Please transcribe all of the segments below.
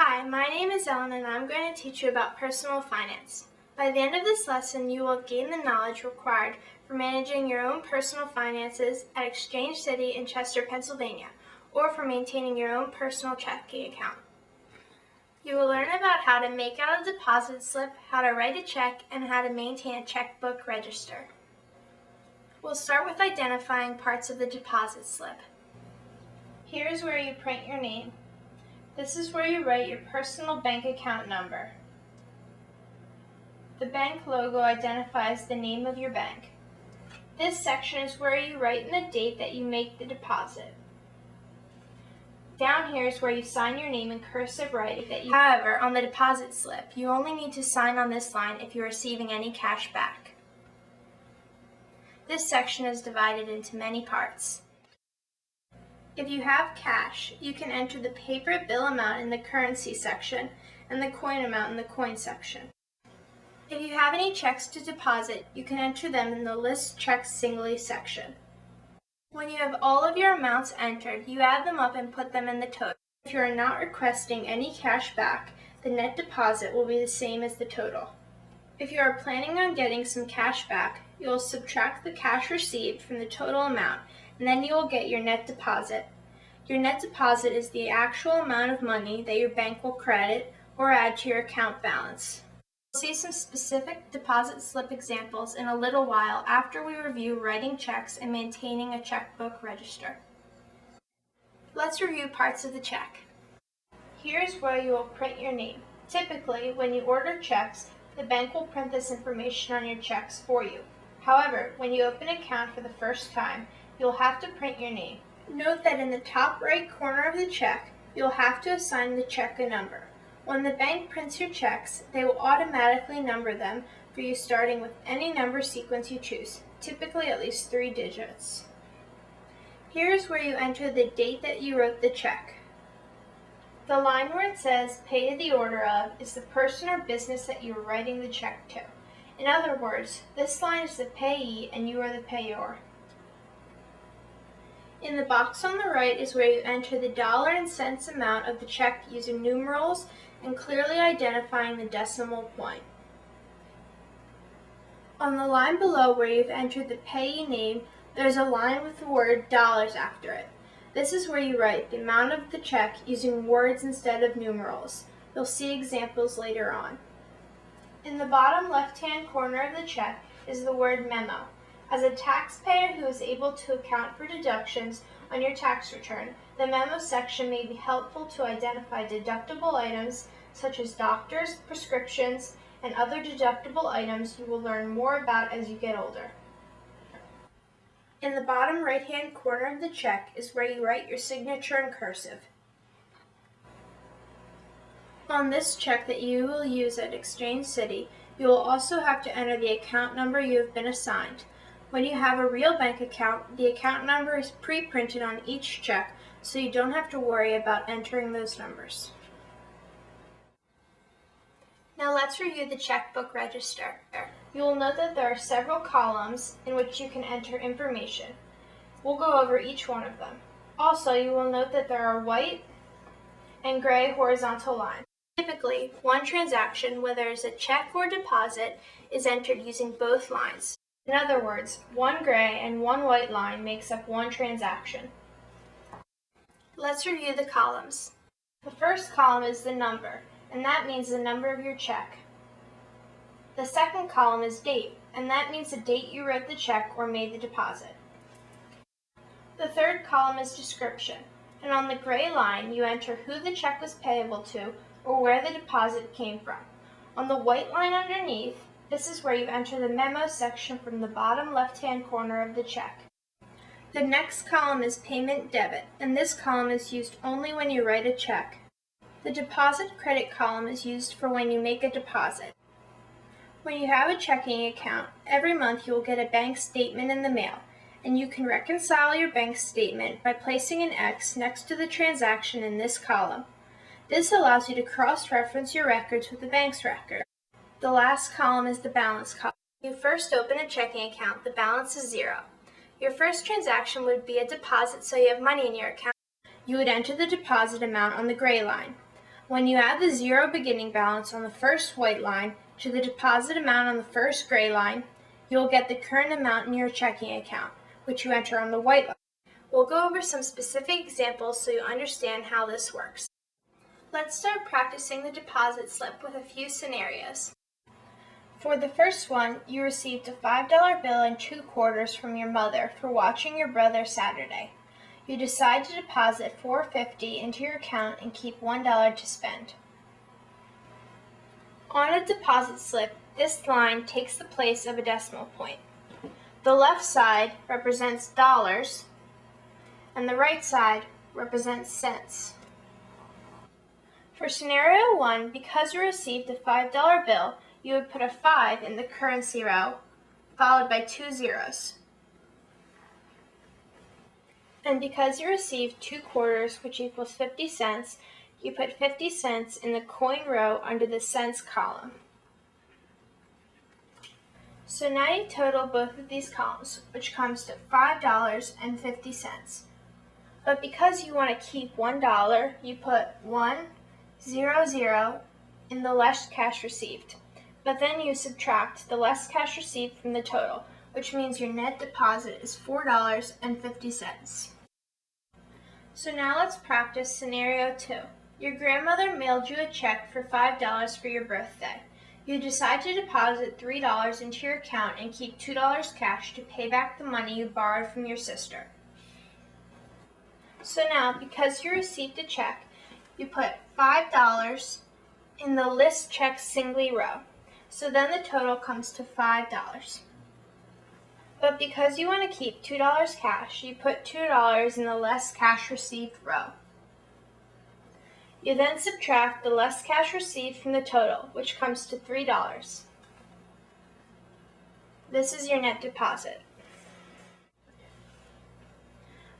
Hi, my name is Ellen and I'm going to teach you about personal finance. By the end of this lesson, you will gain the knowledge required for managing your own personal finances at Exchange City in Chester, Pennsylvania, or for maintaining your own personal checking account. You will learn about how to make out a deposit slip, how to write a check, and how to maintain a checkbook register. We'll start with identifying parts of the deposit slip. Here's where you print your name. This is where you write your personal bank account number. The bank logo identifies the name of your bank. This section is where you write in the date that you make the deposit. Down here is where you sign your name in cursive writing. However, on the deposit slip, you only need to sign on this line if you're receiving any cash back. This section is divided into many parts. If you have cash, you can enter the paper bill amount in the currency section and the coin amount in the coin section. If you have any checks to deposit, you can enter them in the List Checks Singly section. When you have all of your amounts entered, you add them up and put them in the total. If you are not requesting any cash back, the net deposit will be the same as the total. If you are planning on getting some cash back, you will subtract the cash received from the total amount, and then you will get your net deposit. Your net deposit is the actual amount of money that your bank will credit or add to your account balance. We'll see some specific deposit slip examples in a little while after we review writing checks and maintaining a checkbook register. Let's review parts of the check. Here's where you will print your name. Typically, when you order checks, the bank will print this information on your checks for you. However, when you open an account for the first time, you'll have to print your name. Note that in the top right corner of the check, you'll have to assign the check a number. When the bank prints your checks, they will automatically number them for you starting with any number sequence you choose, typically at least 3 digits. Here's where you enter the date that you wrote the check. The line where it says pay to the order of is the person or business that you are writing the check to. In other words, this line is the payee and you are the payor. In the box on the right is where you enter the dollar and cents amount of the check using numerals and clearly identifying the decimal point. On the line below where you've entered the payee name, there's a line with the word dollars after it. This is where you write the amount of the check using words instead of numerals. You'll see examples later on. In the bottom left-hand corner of the check is the word memo. As a taxpayer who is able to account for deductions on your tax return, the memo section may be helpful to identify deductible items such as doctors, prescriptions, and other deductible items you will learn more about as you get older. In the bottom right-hand corner of the check is where you write your signature in cursive. On this check that you will use at Exchange City, you will also have to enter the account number you have been assigned. When you have a real bank account, the account number is pre-printed on each check, so you don't have to worry about entering those numbers. Now let's review the checkbook register. You will note that there are several columns in which you can enter information. We'll go over each one of them. Also, you will note that there are white and gray horizontal lines. Typically, one transaction, whether it's a check or deposit, is entered using both lines. In other words, one gray and one white line makes up one transaction. Let's review the columns. The first column is the number, and that means the number of your check. The second column is date, and that means the date you wrote the check or made the deposit. The third column is description, and on the gray line you enter who the check was payable to or where the deposit came from. On the white line underneath, this is where you enter the memo section from the bottom left-hand corner of the check. The next column is payment debit, and this column is used only when you write a check. The deposit credit column is used for when you make a deposit. When you have a checking account, every month you will get a bank statement in the mail, and you can reconcile your bank statement by placing an X next to the transaction in this column. This allows you to cross-reference your records with the bank's record. The last column is the balance column. When you first open a checking account, the balance is 0. Your first transaction would be a deposit, so you have money in your account. You would enter the deposit amount on the gray line. When you add the zero beginning balance on the first white line to the deposit amount on the first gray line, you will get the current amount in your checking account, which you enter on the white line. We'll go over some specific examples so you understand how this works. Let's start practicing the deposit slip with a few scenarios. For the first one, you received a $5 bill and 2 quarters from your mother for watching your brother Saturday. You decide to deposit $4.50 into your account and keep $1 to spend. On a deposit slip, this line takes the place of a decimal point. The left side represents dollars, and the right side represents cents. For scenario 1, because you received a $5 bill, you would put a 5 in the currency row, followed by 2 zeros. And because you received 2 quarters, which equals 50 cents, you put 50 cents in the coin row under the cents column. So now you total both of these columns, which comes to $5.50. But because you want to keep $1, you put 100 in the less cash received. But then you subtract the less cash received from the total, which means your net deposit is $4.50. So now let's practice scenario 2. Your grandmother mailed you a check for $5 for your birthday. You decide to deposit $3 into your account and keep $2 cash to pay back the money you borrowed from your sister. So now, because you received a check, you put $5 in the list check singly row. So then the total comes to $5. But because you want to keep $2 cash, you put $2 in the less cash received row. You then subtract the less cash received from the total, which comes to $3. This is your net deposit.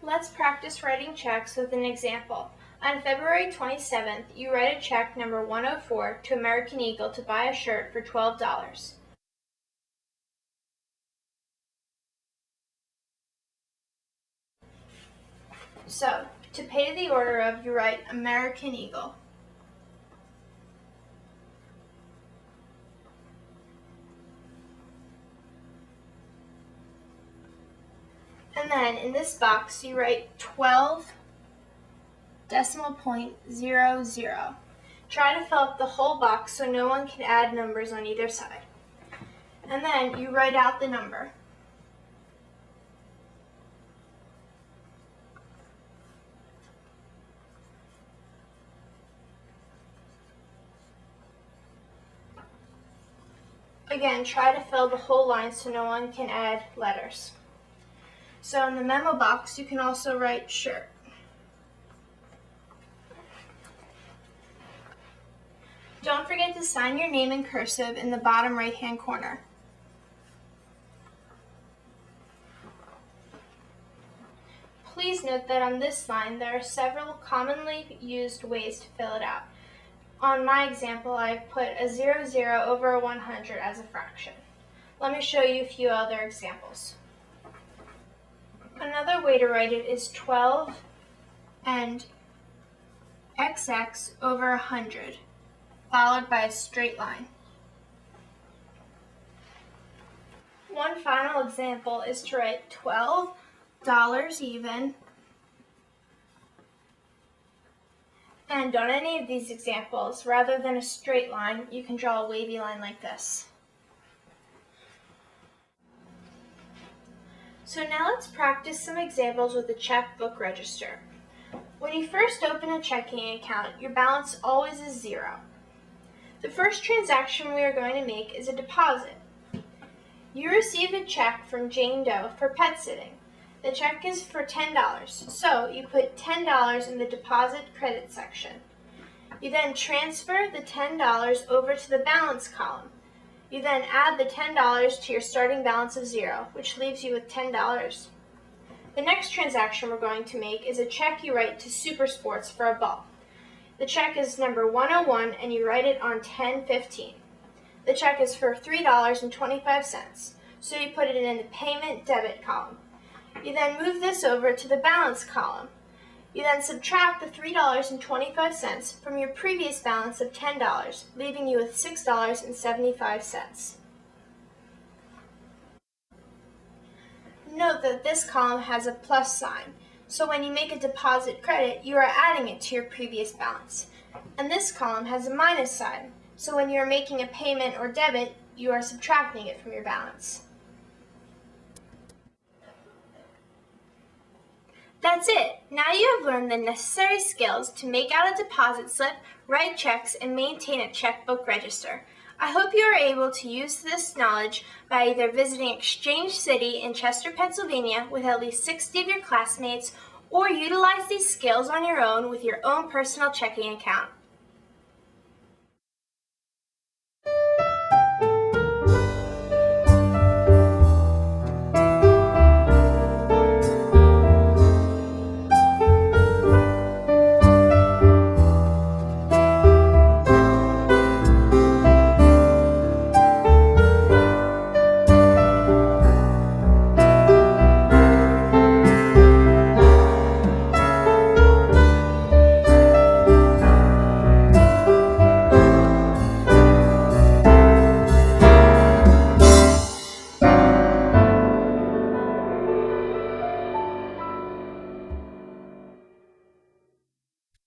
Let's practice writing checks with an example. On February 27th, you write a check number 104 to American Eagle to buy a shirt for $12. So, to pay the order of, you write American Eagle. And then in this box, you write 12.00. Try to fill up the whole box so no one can add numbers on either side. And then you write out the number. Again, try to fill the whole line so no one can add letters. So in the memo box, you can also write shirt. Don't forget to sign your name in cursive in the bottom right-hand corner. Please note that on this line, there are several commonly used ways to fill it out. On my example, I've put a 00 over a 100 as a fraction. Let me show you a few other examples. Another way to write it is 12 and XX over 100, followed by a straight line. One final example is to write $12 even. And on any of these examples, rather than a straight line, you can draw a wavy line like this. So now let's practice some examples with a checkbook register. When you first open a checking account, your balance always is 0. The first transaction we are going to make is a deposit. You received a check from Jane Doe for pet sitting. The check is for $10, so you put $10 in the deposit credit section. You then transfer the $10 over to the balance column. You then add the $10 to your starting balance of 0, which leaves you with $10. The next transaction we're going to make is a check you write to Super Sports for a ball. The check is number 101 and you write it on 10/15. The check is for $3.25, so you put it in the payment debit column. You then move this over to the balance column. You then subtract the $3.25 from your previous balance of $10, leaving you with $6.75. Note that this column has a plus sign, so when you make a deposit credit, you are adding it to your previous balance. And this column has a minus sign, so when you are making a payment or debit, you are subtracting it from your balance. That's it! Now you have learned the necessary skills to make out a deposit slip, write checks, and maintain a checkbook register. I hope you are able to use this knowledge by either visiting Exchange City in Chester, Pennsylvania with at least 60 of your classmates, or utilize these skills on your own with your own personal checking account.